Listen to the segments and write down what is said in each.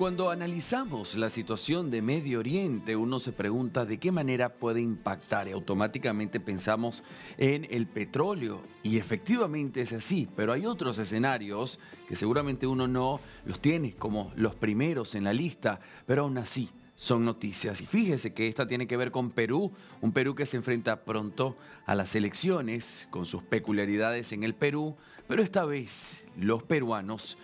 cuando analizamos la situación de Medio Oriente, uno se pregunta de qué manera puede impactar y automáticamente pensamos en el petróleo. Y efectivamente es así, pero hay otros escenarios que seguramente uno no los tiene como los primeros en la lista, pero aún así son noticias. Y fíjese que esta tiene que ver con Perú, un Perú que se enfrenta pronto a las elecciones, con sus peculiaridades en el Perú, pero esta vez los peruanos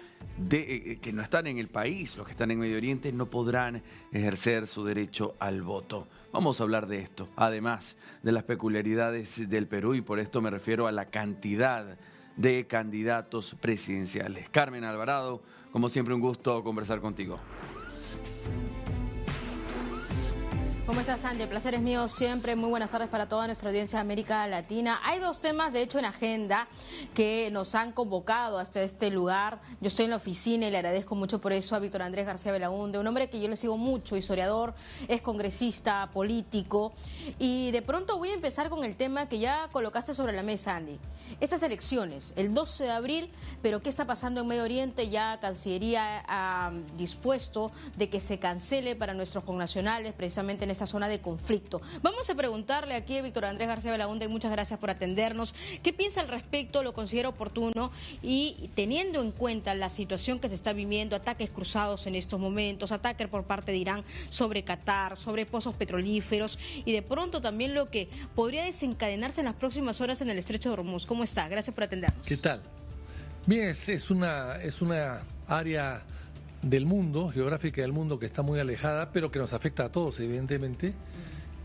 que no están en el país, los que están en Medio Oriente, no podrán ejercer su derecho al voto. Vamos a hablar de esto, además de las peculiaridades del Perú, y por esto me refiero a la cantidad de candidatos presidenciales. Carmen Alvarado, como siempre, un gusto conversar contigo. ¿Cómo estás, Sandy? El placer es mío siempre. Muy buenas tardes para toda nuestra audiencia de América Latina. Hay dos temas, de hecho, en agenda que nos han convocado hasta este lugar. Yo estoy en la oficina y le agradezco mucho por eso a Víctor Andrés García Belaúnde, un hombre que yo le sigo mucho, historiador, es congresista, político. Y de pronto voy a empezar con el tema que ya colocaste sobre la mesa, Andy. Estas elecciones, el 12 de abril, pero ¿qué está pasando en Medio Oriente? Ya Cancillería ha dispuesto de que se cancele para nuestros connacionales, precisamente en esta zona de conflicto. Vamos a preguntarle aquí a Víctor Andrés García Belaúnde, muchas gracias por atendernos. ¿Qué piensa al respecto? Lo considero oportuno y teniendo en cuenta la situación que se está viviendo, ataques cruzados en estos momentos, ataques por parte de Irán sobre Qatar, sobre pozos petrolíferos y de pronto también lo que podría desencadenarse en las próximas horas en el Estrecho de Hormuz. ¿Cómo está? Gracias por atendernos. ¿Qué tal? Bien, es una área del mundo, geográfica del mundo, que está muy alejada, pero que nos afecta a todos, evidentemente.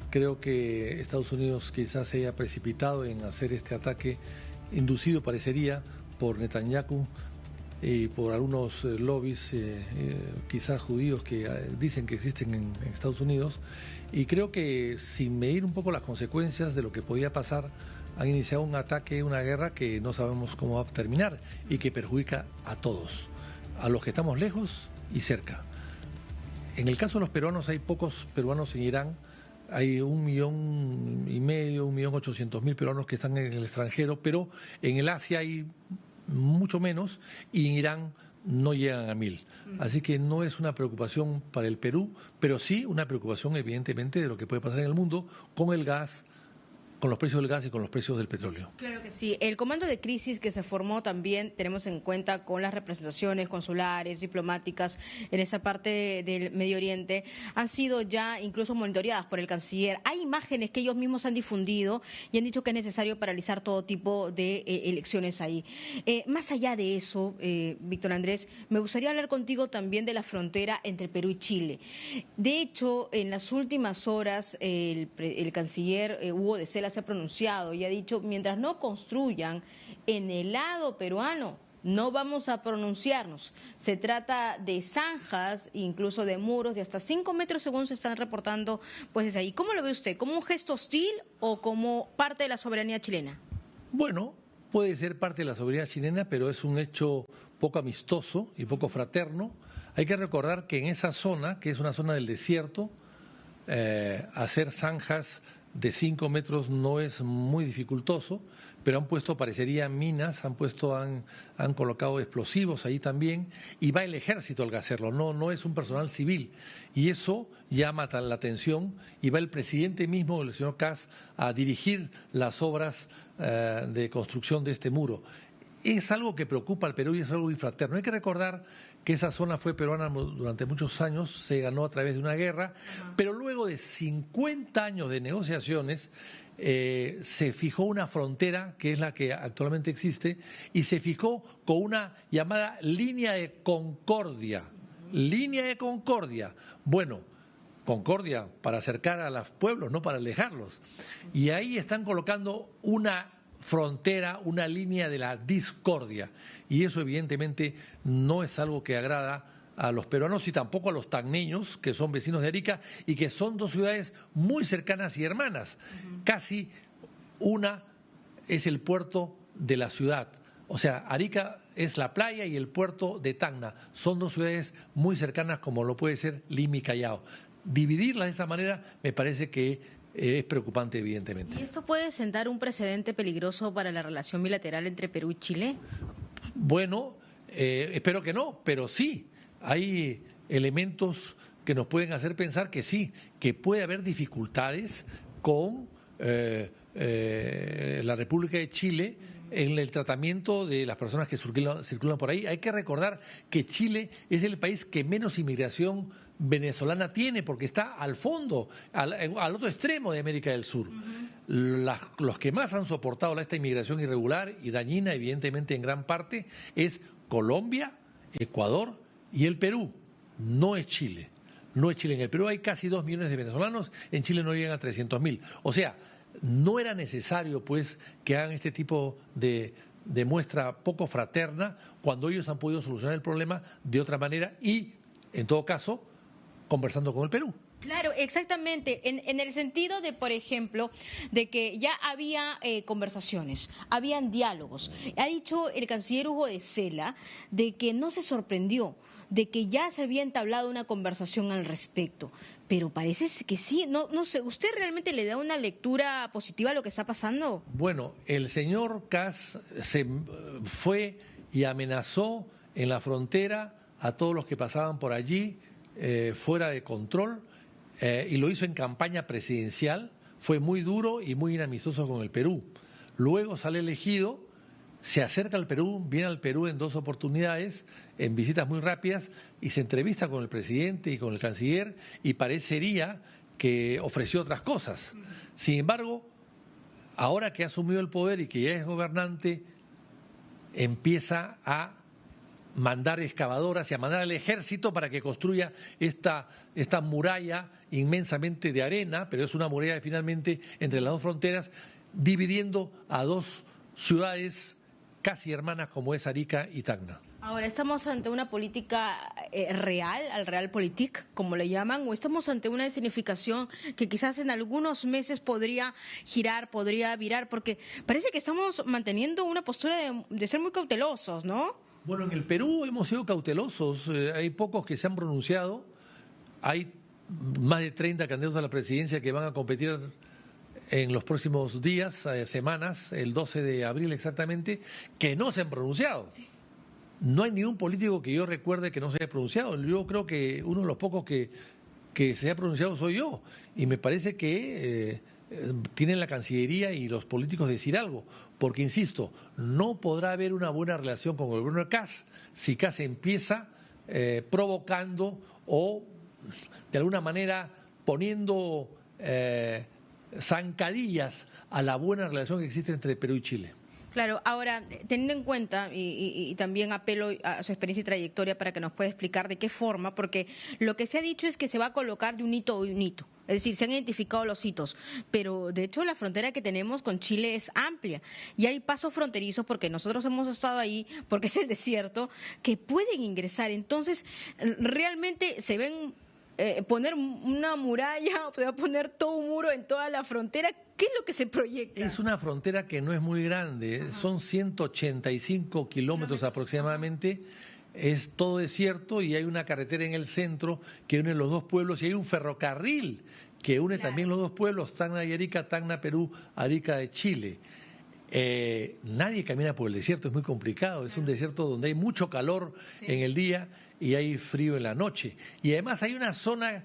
Creo que Estados Unidos quizás se haya precipitado en hacer este ataque, inducido parecería por Netanyahu y por algunos lobbies, quizás judíos, que dicen que existen en Estados Unidos. Y creo que, sin medir un poco las consecuencias de lo que podía pasar, han iniciado un ataque, una guerra que no sabemos cómo va a terminar y que perjudica a todos, a los que estamos lejos y cerca. En el caso de los peruanos, hay pocos peruanos en Irán, hay 1,5 millones, 1.800.000 peruanos que están en el extranjero, pero en el Asia hay mucho menos y en Irán no llegan a 1.000. Así que no es una preocupación para el Perú, pero sí una preocupación evidentemente de lo que puede pasar en el mundo con el gas, con los precios del gas y con los precios del petróleo. Claro que sí. El comando de crisis que se formó también tenemos en cuenta con las representaciones consulares, diplomáticas en esa parte del Medio Oriente, han sido ya incluso monitoreadas por el canciller. Hay imágenes que ellos mismos han difundido y han dicho que es necesario paralizar todo tipo de elecciones ahí. Más allá de eso, Víctor Andrés, me gustaría hablar contigo también de la frontera entre Perú y Chile. De hecho, en las últimas horas, el canciller Hugo de Sela se ha pronunciado y ha dicho: mientras no construyan en el lado peruano, no vamos a pronunciarnos. Se trata de zanjas, incluso de muros de hasta 5 metros, según se están reportando, pues desde ahí. ¿Cómo lo ve usted? ¿Como un gesto hostil o como parte de la soberanía chilena? Bueno, puede ser parte de la soberanía chilena, pero es un hecho poco amistoso y poco fraterno. Hay que recordar que en esa zona, que es una zona del desierto, hacer zanjas de 5 metros no es muy dificultoso, pero han puesto, parecería, minas, han colocado explosivos ahí también, y va el ejército al hacerlo, no es un personal civil, y eso llama la atención, y va el presidente mismo, el señor Kast, a dirigir las obras de construcción de este muro. Es algo que preocupa al Perú y es algo infraterno. Hay que recordar que esa zona fue peruana durante muchos años, se ganó a través de una guerra, pero luego de 50 años de negociaciones se fijó una frontera, que es la que actualmente existe, y se fijó con una llamada línea de concordia. Línea de concordia. Bueno, concordia para acercar a los pueblos, no para alejarlos. Y ahí están colocando una frontera, una línea de la discordia, y eso evidentemente no es algo que agrada a los peruanos y tampoco a los tacneños, que son vecinos de Arica y que son dos ciudades muy cercanas y hermanas. Casi una es el puerto de la ciudad, o sea, Arica es la playa y el puerto de Tacna, son dos ciudades muy cercanas como lo puede ser Lima y Callao. Dividirlas de esa manera me parece que es preocupante, evidentemente. ¿Y esto puede sentar un precedente peligroso para la relación bilateral entre Perú y Chile? Bueno, espero que no, pero sí. Hay elementos que nos pueden hacer pensar que sí, que puede haber dificultades con la República de Chile en el tratamiento de las personas que circulan por ahí. Hay que recordar que Chile es el país que menos inmigración venezolana tiene, porque está al fondo, al otro extremo de América del Sur. Los que más han soportado esta inmigración irregular y dañina, evidentemente en gran parte, es Colombia, Ecuador y el Perú. No es Chile. No es Chile. En el Perú hay casi 2 millones de venezolanos, en Chile no llegan a 300.000. O sea, no era necesario pues que hagan este tipo de muestra poco fraterna cuando ellos han podido solucionar el problema de otra manera y, en todo caso, conversando con el Perú. Claro, exactamente. En el sentido de, por ejemplo, de que ya había conversaciones, habían diálogos. Ha dicho el canciller Hugo de Sela de que no se sorprendió, de que ya se había entablado una conversación al respecto. Pero parece que sí, no sé, ¿usted realmente le da una lectura positiva a lo que está pasando? Bueno, el señor Kast se fue y amenazó en la frontera a todos los que pasaban por allí fuera de control y lo hizo en campaña presidencial, fue muy duro y muy inamistoso con el Perú. Luego sale elegido, se acerca al Perú, viene al Perú en 2 oportunidades, en visitas muy rápidas, y se entrevista con el presidente y con el canciller, y parecería que ofreció otras cosas. Sin embargo, ahora que ha asumido el poder y que ya es gobernante, empieza a mandar excavadoras y a mandar al ejército para que construya esta muralla inmensamente de arena, pero es una muralla finalmente entre las 2 fronteras, dividiendo a 2 ciudades casi hermanas como es Arica y Tacna. Ahora, ¿estamos ante una política real, al realpolitik, como le llaman, o estamos ante una escenificación que quizás en algunos meses podría girar, podría virar? Porque parece que estamos manteniendo una postura de ser muy cautelosos, ¿no? Bueno, en el Perú hemos sido cautelosos, hay pocos que se han pronunciado, hay más de 30 candidatos a la presidencia que van a competir en los próximos días, semanas, el 12 de abril exactamente, que no se han pronunciado. No hay ningún político que yo recuerde que no se haya pronunciado. Yo creo que uno de los pocos que se ha pronunciado soy yo. Y me parece que tienen la Cancillería y los políticos decir algo. Porque, insisto, no podrá haber una buena relación con el gobierno de Kast si Kast empieza provocando o, de alguna manera, poniendo zancadillas a la buena relación que existe entre Perú y Chile. Claro, ahora, teniendo en cuenta, y también apelo a su experiencia y trayectoria para que nos pueda explicar de qué forma, porque lo que se ha dicho es que se va a colocar de un hito a un hito, es decir, se han identificado los hitos, pero de hecho la frontera que tenemos con Chile es amplia y hay pasos fronterizos porque nosotros hemos estado ahí, porque es el desierto, que pueden ingresar. Entonces, realmente se ven poner una muralla, o poner todo un muro en toda la frontera. ¿Qué es lo que se proyecta? Es una frontera que no es muy grande, son 185 kilómetros aproximadamente, es todo desierto y hay una carretera en el centro que une los 2 pueblos y hay un ferrocarril que une también los 2 pueblos, Tacna y Arica, Tacna, Perú, Arica de Chile. Nadie camina por el desierto, es muy complicado, es un desierto donde hay mucho calor en el día y hay frío en la noche. Y además hay una zona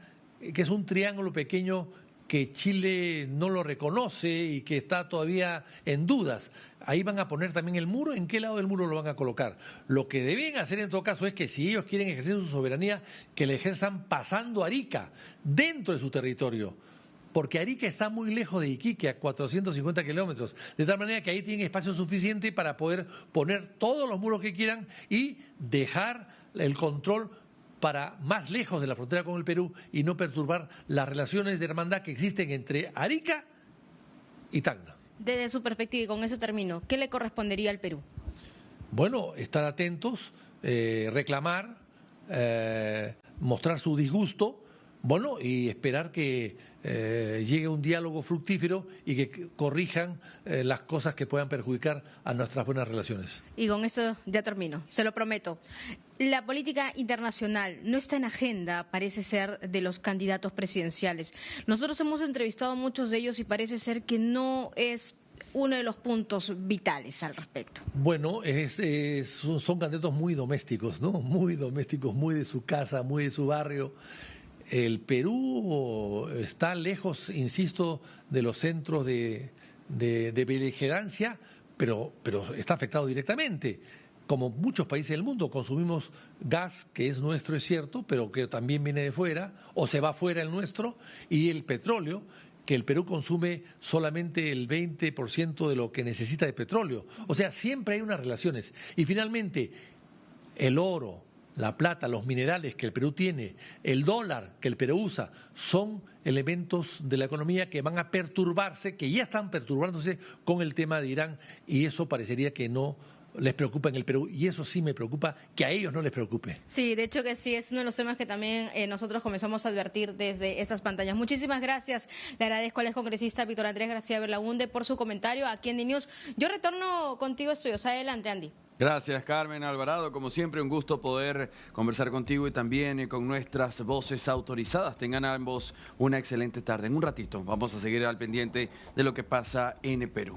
que es un triángulo pequeño que Chile no lo reconoce y que está todavía en dudas. Ahí van a poner también el muro. ¿En qué lado del muro lo van a colocar? Lo que deben hacer en todo caso es que si ellos quieren ejercer su soberanía, que la ejerzan pasando Arica, dentro de su territorio. Porque Arica está muy lejos de Iquique, a 450 kilómetros, de tal manera que ahí tienen espacio suficiente para poder poner todos los muros que quieran y dejar el control para más lejos de la frontera con el Perú y no perturbar las relaciones de hermandad que existen entre Arica y Tacna. Desde su perspectiva, y con eso termino, ¿qué le correspondería al Perú? Bueno, estar atentos, reclamar, mostrar su disgusto, bueno, y esperar que llegue un diálogo fructífero y que corrijan las cosas que puedan perjudicar a nuestras buenas relaciones. Y con esto ya termino, se lo prometo. La política internacional no está en agenda, parece ser, de los candidatos presidenciales. Nosotros hemos entrevistado a muchos de ellos y parece ser que no es uno de los puntos vitales al respecto. Bueno, son candidatos muy domésticos, ¿no? Muy domésticos, muy de su casa, muy de su barrio. El Perú está lejos, insisto, de los centros de beligerancia, pero está afectado directamente. Como muchos países del mundo, consumimos gas que es nuestro, es cierto, pero que también viene de fuera, o se va fuera el nuestro, y el petróleo, que el Perú consume solamente el 20% de lo que necesita de petróleo. O sea, siempre hay unas relaciones. Y finalmente, el oro, la plata, los minerales que el Perú tiene, el dólar que el Perú usa, son elementos de la economía que van a perturbarse, que ya están perturbándose con el tema de Irán, y eso parecería que no les preocupa en el Perú, y eso sí me preocupa, que a ellos no les preocupe. Sí, de hecho que sí, es uno de los temas que también nosotros comenzamos a advertir desde estas pantallas. Muchísimas gracias, le agradezco al excongresista Víctor Andrés García Belaúnde por su comentario aquí en DNews. Yo retorno contigo, estudios. Adelante, Andy. Gracias, Carmen Alvarado. Como siempre, un gusto poder conversar contigo y también con nuestras voces autorizadas. Tengan ambos una excelente tarde. En un ratito vamos a seguir al pendiente de lo que pasa en Perú.